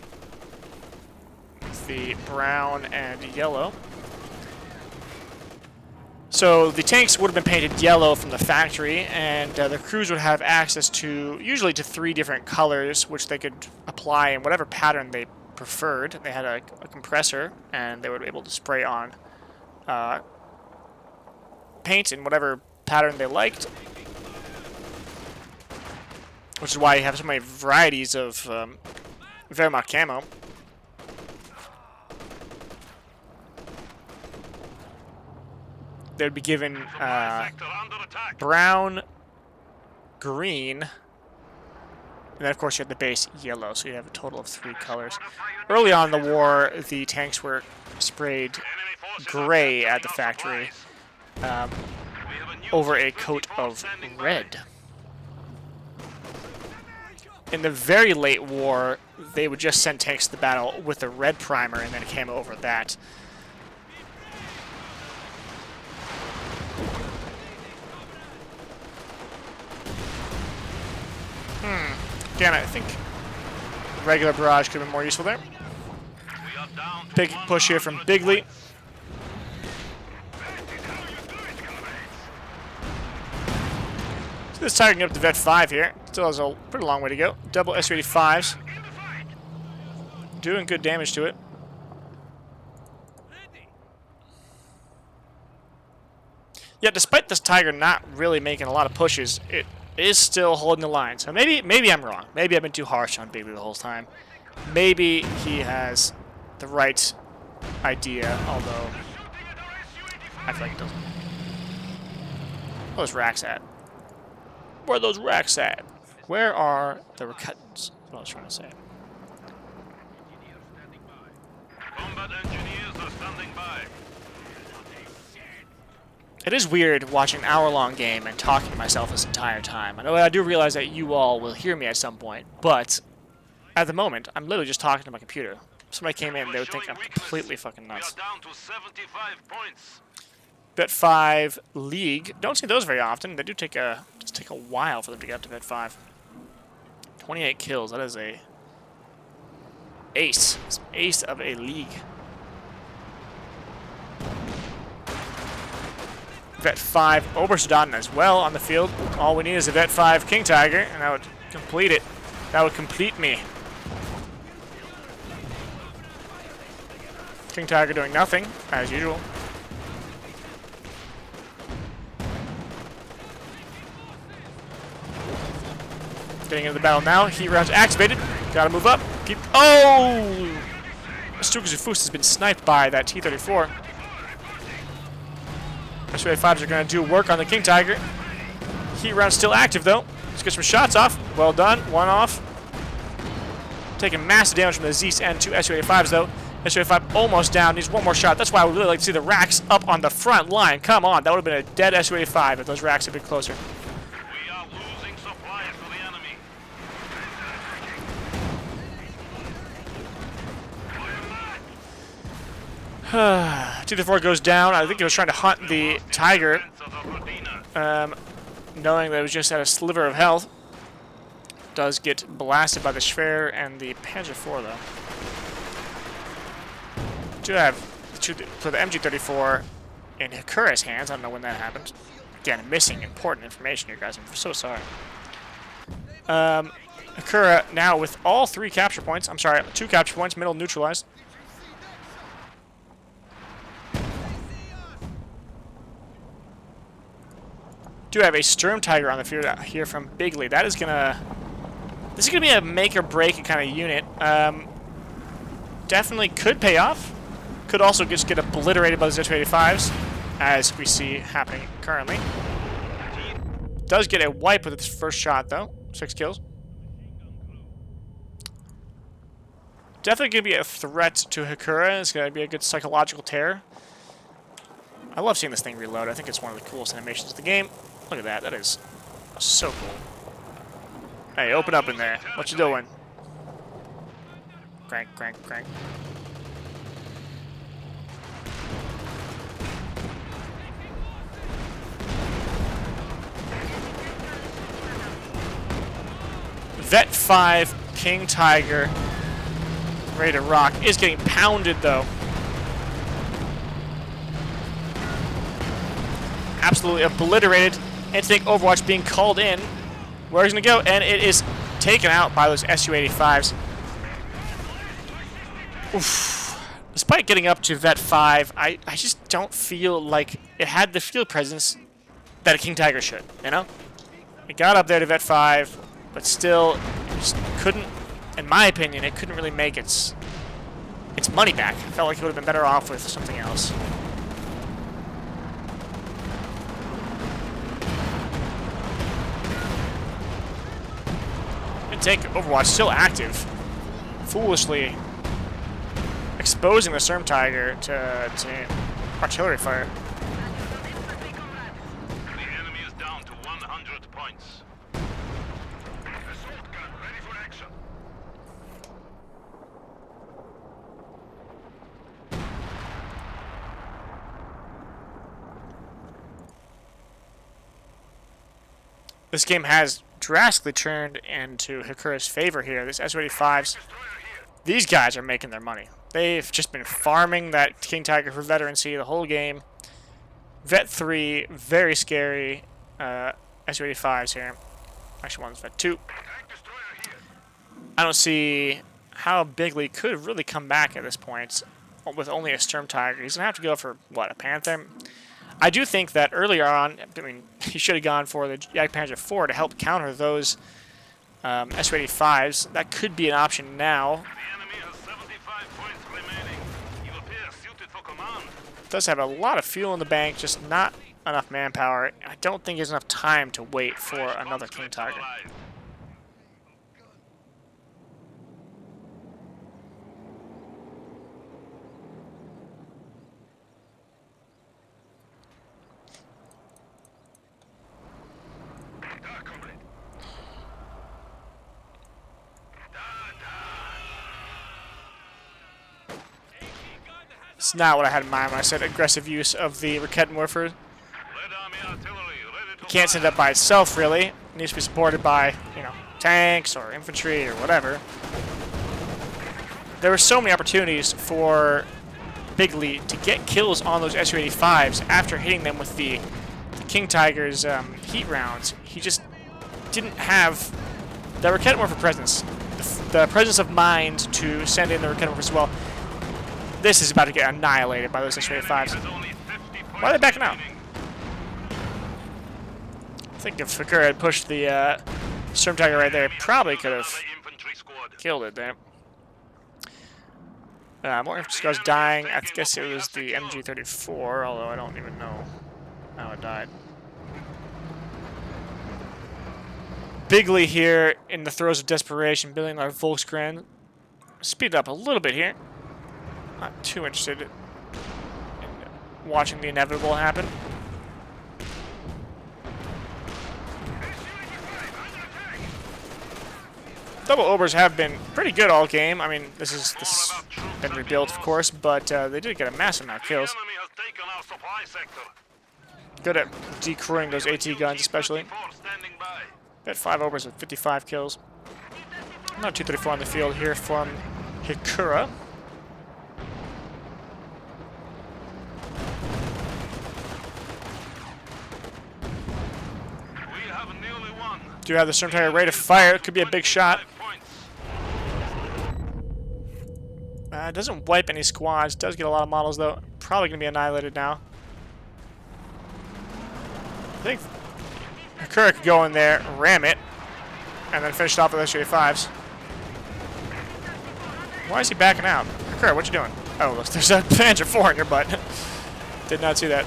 With the brown and yellow. So the tanks would have been painted yellow from the factory, and the crews would have access to, usually to 3 different colors, which they could apply in whatever pattern they preferred. They had a compressor, and they were able to spray on paint in whatever pattern they liked. Which is why you have so many varieties of Wehrmacht camo. They would be given brown, green, and then of course you have the base yellow, so you have a total of 3 colors. Early on in the war, the tanks were sprayed gray at the factory over a coat of red. In the very late war, they would just send tanks to the battle with a red primer, and then it came over that. Again, I think regular barrage could have been more useful there. Big push here from BIGLEE. So this Tiger up to Vet 5 here. Still has a pretty long way to go. Double Su-85s. Doing good damage to it. Yet despite this Tiger not really making a lot of pushes, it is still holding the line. So maybe I'm wrong. Maybe I've been too harsh on BIGLEE the whole time. Maybe he has the right idea, although I feel like he doesn't. Where are those racks at? Where are those racks at? Where are the recuttants? That's what I was trying to say. Combat engineers are standing by. It is weird watching an hour-long game and talking to myself this entire time. I do realize that you all will hear me at some point, but at the moment, I'm literally just talking to my computer. If somebody came in, they would think I'm completely fucking nuts. We are down to 75 points. Vet 5 League. Don't see those very often. They do take a while for them to get up to Vet 5. 28 kills. That is a ace. It's an ace of a league. Vet 5 Oberstdorf as well on the field. All we need is a Vet 5 King Tiger, and that would complete it. That would complete me. King Tiger doing nothing, as usual. Getting into the battle now. Heat rounds activated. Gotta move up. Keep. Oh! Stuka-Zufus has been sniped by that T-34. SU-85s are going to do work on the King Tiger. Heat round still active, though. Let's get some shots off. Well done. One off. Taking massive damage from the Zeus and two SU-85s, though. SU-85 almost down. Needs one more shot. That's why I would really like to see the racks up on the front line. Come on. That would have been a dead SU-85 if those racks had been closer. We are losing supplies to the enemy. T-34 goes down. I think he was trying to hunt the Tiger, knowing that it was just at a sliver of health. Does get blasted by the Schwer and the Panzer IV, though. Do have for the MG-34 in Hekkura's hands. I don't know when that happened. Again, missing important information here, guys. I'm so sorry. Hekkura now with all 3 capture points. I'm sorry, 2 capture points, middle neutralized. Do have a Sturm Tiger on the field here from BIGLEE. That is gonna. This is gonna be a make or break kind of unit. Definitely could pay off. Could also just get obliterated by the Z-85s, as we see happening currently. Does get a wipe with its first shot, though. 6 kills. Definitely going to be a threat to Hekkura. It's going to be a good psychological terror. I love seeing this thing reload. I think it's one of the coolest animations of the game. Look at that. That is so cool. Hey, open up in there. What you doing? Crank, crank, crank. Vet 5 King Tiger ready to rock is getting pounded though. Absolutely obliterated. Instinct Overwatch being called in. Where's it gonna go? And it is taken out by those SU-85s. Oof. Despite getting up to Vet 5, I just don't feel like it had the field presence that a King Tiger should, you know? It got up there to Vet 5. But still, it just couldn't, in my opinion, it couldn't really make its money back. I felt like it would have been better off with something else. Take Overwatch still active, foolishly exposing the Sturm Tiger to artillery fire. The enemy is down to 100 points. Assault gun ready for action. This game has drastically turned into Hekkura's favor here. This SU-85s, these guys are making their money. They've just been farming that King Tiger for veterancy the whole game. Vet 3, very scary SU-85s here. Actually, one's Vet 2. I don't see how BIGLEE could really come back at this point with only a Sturm Tiger. He's going to have to go for, what, a Panther? I do think that earlier on, I mean, he should have gone for the Panzer IV to help counter those SU-85s. That could be an option now. The enemy has 75 points remaining. You appear suited for command. Does have a lot of fuel in the bank, just not enough manpower. I don't think there's enough time to wait for another King Tiger. It's not what I had in mind when I said aggressive use of the Rakettenwerfer. You can't send it up by itself, really. It needs to be supported by, you know, tanks or infantry or whatever. There were so many opportunities for BIGLEE to get kills on those SU-85s after hitting them with the King Tiger's heat rounds. He just didn't have the Rakettenwerfer presence, the presence of mind to send in the Rakettenwerfer as well. This is about to get annihilated by those SU-85s. Why are they backing out? I think if Hekkura had pushed the Storm Tiger right there probably could have Another infantry squad. killed it there. More infantry squads dying. I guess it was the MG34, although I don't even know how it died. BIGLEE here in the throes of desperation, building our Volkskrant. Speed up a little bit here. Not too interested in watching the inevitable happen. Double Obers have been pretty good all game. I mean, this has been rebuilt, of course, but they did get a massive amount of kills. The enemy has taken our supply sector. Good at decrewing those AT guns, especially. T-34 standing by. Got 5 Obers with 55 kills. Not 234 on the field here from Hekkura. We have nearly won. Do have the Storm Tiger ready to fire. It could be a big shot. 25 points. Doesn't wipe any squads. Does get a lot of models, though. Probably going to be annihilated now. I think Hekkura could go in there, ram it, and then finish it off with SJ5s. Why is he backing out? Hekkura, what you doing? Oh, look, there's a Panzer IV in your butt. Did not see that.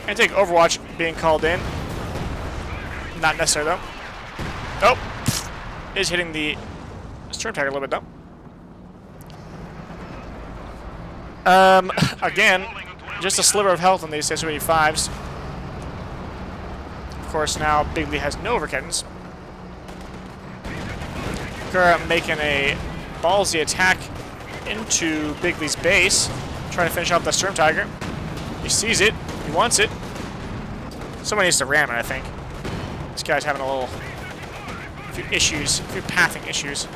I take Overwatch being called in. Not necessary, though. Oh! Is hitting the Storm Tiger a little bit, though. Again, just a sliver of health on these SU-85s. Of course, now BIGLEE has no overcannons. Hekkura making a ballsy attack into BIGLEE's base, trying to finish off the Storm Tiger. He sees it. He wants it. Someone needs to ram it, I think. This guy's having a few issues, a few pathing issues.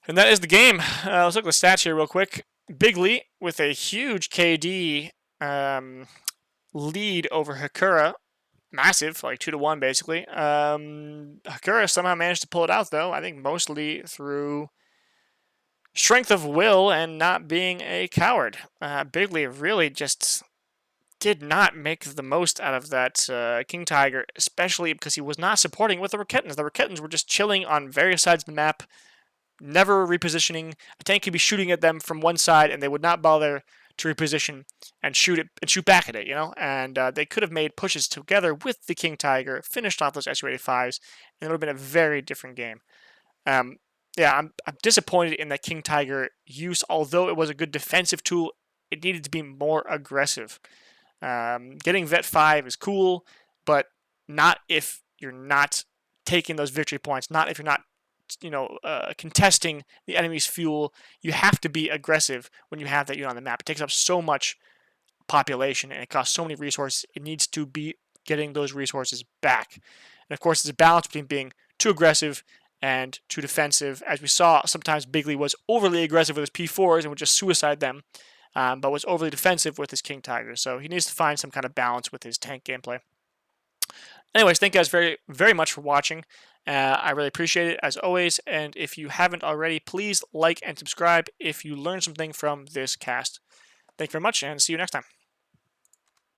And that is the game. Let's look at the stats here real quick. BIGLEE with a huge KD lead over Hekkura. Massive, like 2-1 basically. Hekkura somehow managed to pull it out, though. I think mostly through strength of will and not being a coward. BIGLEE really just did not make the most out of that King Tiger, especially because he was not supporting with the Raketans. The Raketans were just chilling on various sides of the map, never repositioning. A tank could be shooting at them from one side, and they would not bother to reposition and shoot back at it, you know. And they could have made pushes together with the King Tiger, finished off those SU-85s, and it would have been a very different game. Yeah, I'm disappointed in that King Tiger use. Although it was a good defensive tool, it needed to be more aggressive. Getting Vet 5 is cool, but not if you're not taking those victory points, not if you're not contesting the enemy's fuel. You have to be aggressive when you have that unit on the map. It takes up so much population and it costs so many resources. It needs to be getting those resources back. And of course, it's a balance between being too aggressive and too defensive. As we saw, sometimes BIGLEE was overly aggressive with his P4s and would just suicide them, but was overly defensive with his King Tiger. So he needs to find some kind of balance with his tank gameplay. Anyways, thank you guys very, very much for watching. I really appreciate it, as always. And if you haven't already, please like and subscribe if you learned something from this cast. Thank you very much, and see you next time.